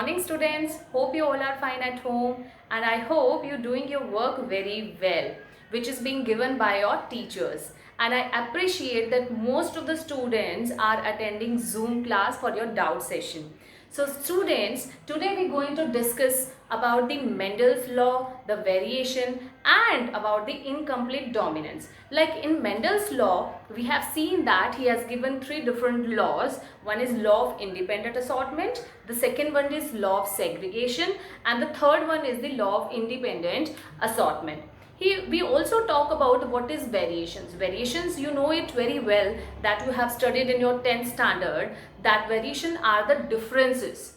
Morning students, hope you all are fine at home and I hope you're doing your work very well, which is being given by your teachers. And I appreciate that most of the students are attending Zoom class for your doubt session. So students, today we're going to discuss about the Mendel's law, the variation and about the incomplete dominance. Like in Mendel's law, we have seen that he has given three different laws. One is law of independent assortment, the second one is law of segregation and the third one is the law of independent assortment. We also talk about what is variations. Variations, you know it very well that you have studied in your 10th standard, that variation are the differences.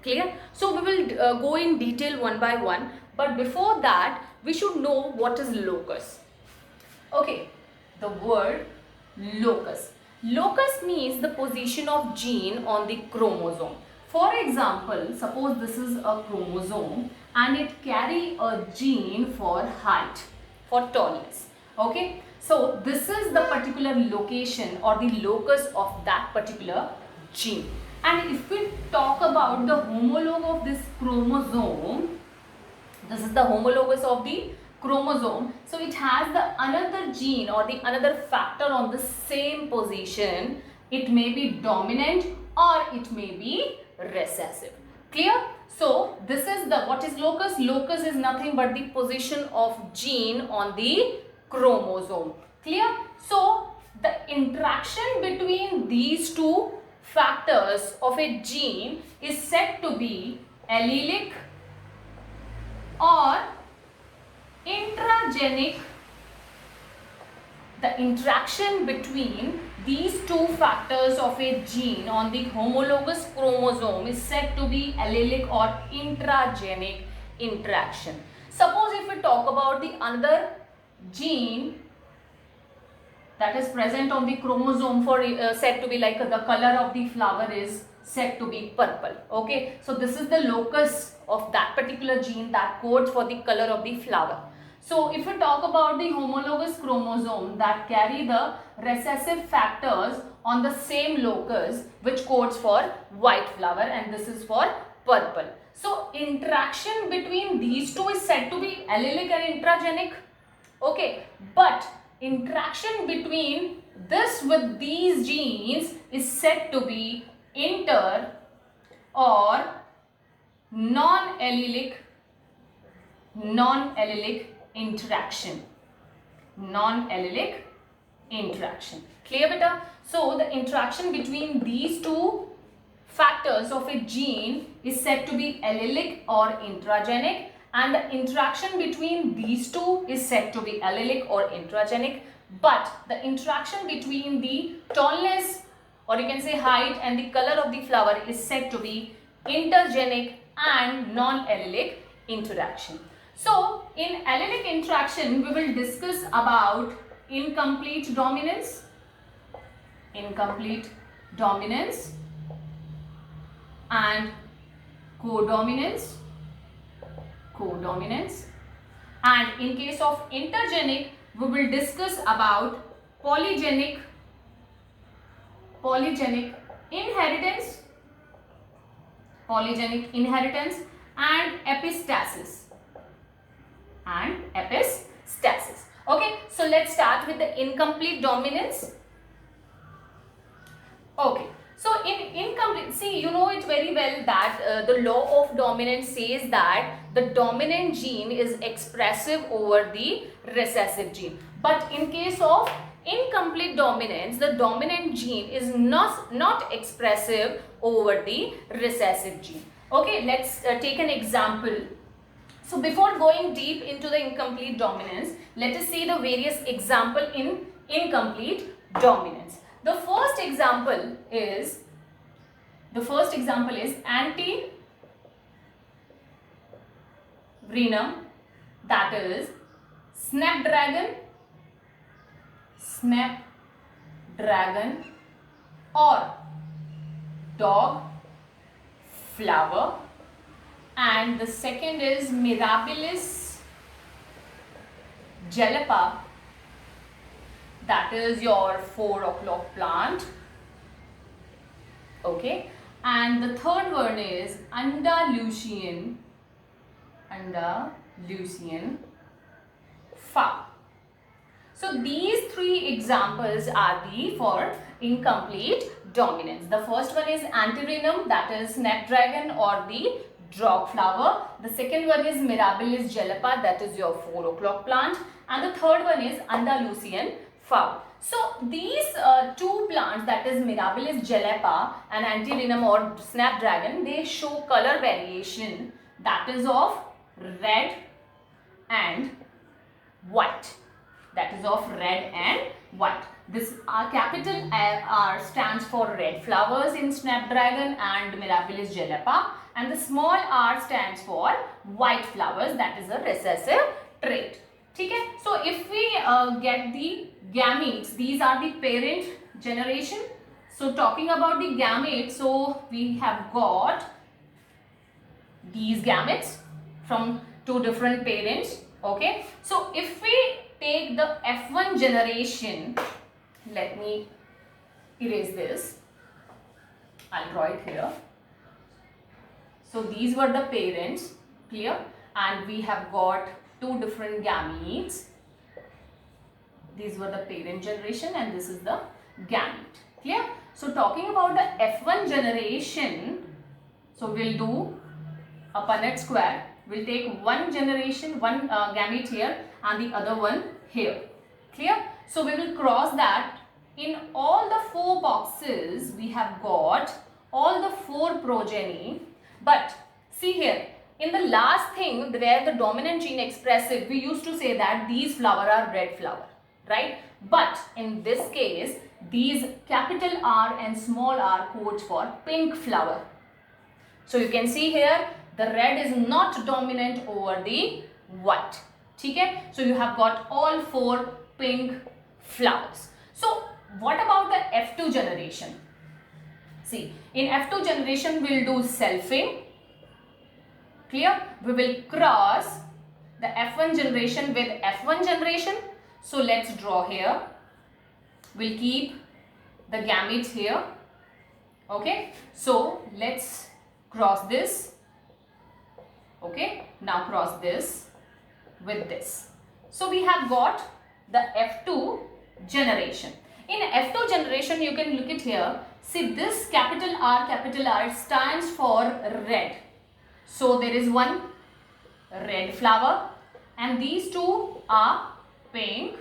Clear? So we will go in detail one by one, but before that we should know what is locus. Okay, the word locus. Locus means the position of gene on the chromosome. For example, suppose this is a chromosome and it carry a gene for height, for tallness. Okay, so this is the particular location or the locus of that particular gene. And if we talk about the homologue of this chromosome, this is the homologous of the chromosome. So it has the another gene or the another factor on the same position. It may be dominant or it may be recessive. Clear? So this is the what is locus? Locus is nothing but the position of gene on the chromosome. Clear? So the interaction between these two factors of a gene is said to be allelic or intragenic. The interaction between these two factors of a gene on the homologous chromosome is said to be allelic or intragenic interaction. Suppose if we talk about the other gene that is present on the chromosome for said to be like the color of the flower is said to be purple. Okay, so this is the locus of that particular gene that codes for the color of the flower. So if we talk about the homologous chromosome that carry the recessive factors on the same locus which codes for white flower and this is for purple. So interaction between these two is said to be allelic and intragenic. Okay, but interaction between this with these genes is said to be inter or non-allelic interaction. Non-allelic interaction. Clear beta? So the interaction between these two factors of a gene is said to be allelic or intragenic, and the interaction between these two is said to be allelic or intragenic, but the interaction between the tallness or you can say height and the color of the flower is said to be intergenic and non-allelic interaction. So in allelic interaction we will discuss about incomplete dominance, and codominance, and in case of intergenic we will discuss about polygenic inheritance, and epistasis. Okay, so let's start with the incomplete dominance. Okay, so in incomplete, see, you know it very well that the law of dominance says that the dominant gene is expressive over the recessive gene. But in case of incomplete dominance, the dominant gene is not expressive over the recessive gene. Okay, let's take an example. So before going deep into the incomplete dominance, let us see the various example in incomplete dominance. The first example is antivrenum, that is snapdragon or dog flower, and the second is Mirabilis jalapa, that is your 4 o'clock plant. Okay, and the third one is Andalusian fowl. So these three examples are the for incomplete dominance. The first one is Antirrhinum, that is snapdragon or the dog flower. The second one is Mirabilis jalapa, that is your 4 o'clock plant. And the third one is Andalusian fowl. So these two plants, that is Mirabilis jalapa and Antirrhinum or snapdragon, they show color variation, that is of red and white. That is of red and white. This capital R stands for red flowers in snapdragon and Mirabilis jalapa, and the small r stands for white flowers, that is a recessive trait. Okay? So if we get the gametes, these are the parent generation. So talking about the gametes, so we have got these gametes from two different parents. Okay, so if we take the F1 generation, let me erase this, I'll draw it here. So these were the parents, clear, and we have got two different gametes. These were the parent generation and this is the gamete, clear. So talking about the F1 generation, so we'll do a Punnett square. We'll take one generation, one gamete here and the other one here. Clear? So we will cross that. In all the four boxes, we have got all the four progeny. But see here, in the last thing where the dominant gene expressive, we used to say that these flower are red flower, right? But in this case, these capital R and small r codes for pink flower. So you can see here, the red is not dominant over the white. Okay? So you have got all four pink flowers. So what about the F2 generation? See, in F2 generation we'll do selfing. Clear? We will cross the F1 generation with F1 generation. So let's draw here. We'll keep the gametes here. Okay? So let's cross this. Okay, now cross this with this. So we have got the F2 generation. In F2 generation, you can look at here. See, this capital R stands for red. So there is one red flower and these two are pink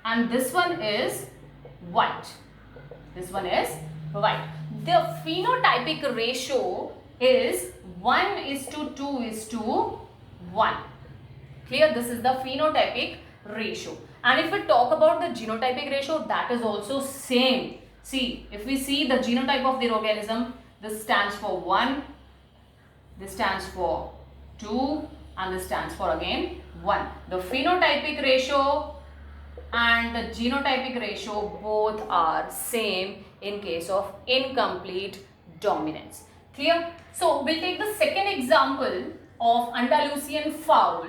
and this one is white. This one is white. The phenotypic ratio is 1:2:1. Clear? This is the phenotypic ratio. And if we talk about the genotypic ratio, that is also same. See, if we see the genotype of the organism, this stands for 1, this stands for 2 and this stands for again 1. The phenotypic ratio and the genotypic ratio both are same in case of incomplete dominance. Clear? So we'll take the second example of Andalusian fowl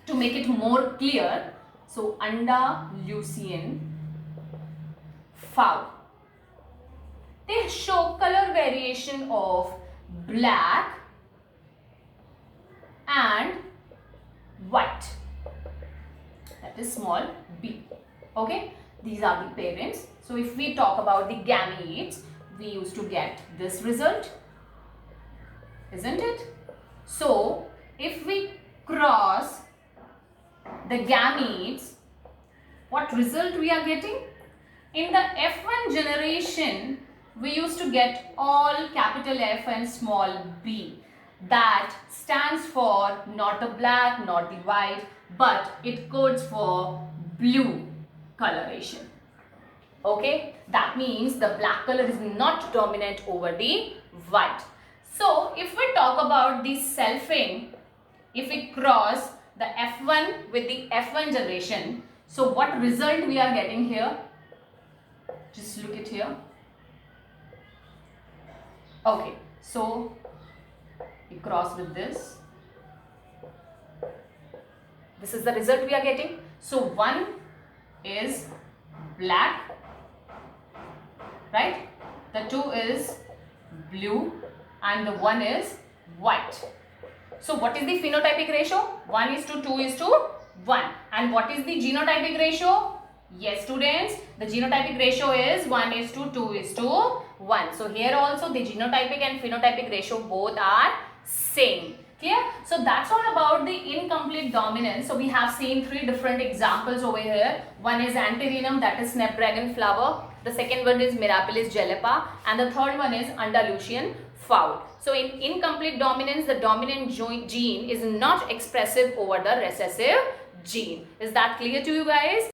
to make it more clear. So Andalusian fowl. They show color variation of black and white. That is small b. Okay, these are the parents. So if we talk about the gametes, we used to get this result, isn't it? So if we cross the gametes, what result we are getting? In the F1 generation, we used to get all capital F and small b. That stands for not the black, not the white, but it codes for blue coloration. Okay, that means the black color is not dominant over the white. So if we talk about the selfing, if we cross the F1 with the F1 generation, so what result we are getting here? Just look at here. Okay, so we cross with this. This is the result we are getting. So one is black, right? The two is blue, and the one is white. So what is the phenotypic ratio? 1:2:1. And what is the genotypic ratio? Yes, students, the genotypic ratio is 1:2:1. So here also the genotypic and phenotypic ratio both are same. Clear? So that's all about the incomplete dominance. So we have seen three different examples over here. One is Antirrhinum, that is snapdragon flower. The second one is Mirabilis jelepa, and the third one is Andalusian fowl. So in incomplete dominance, the dominant gene is not expressive over the recessive gene. Is that clear to you guys?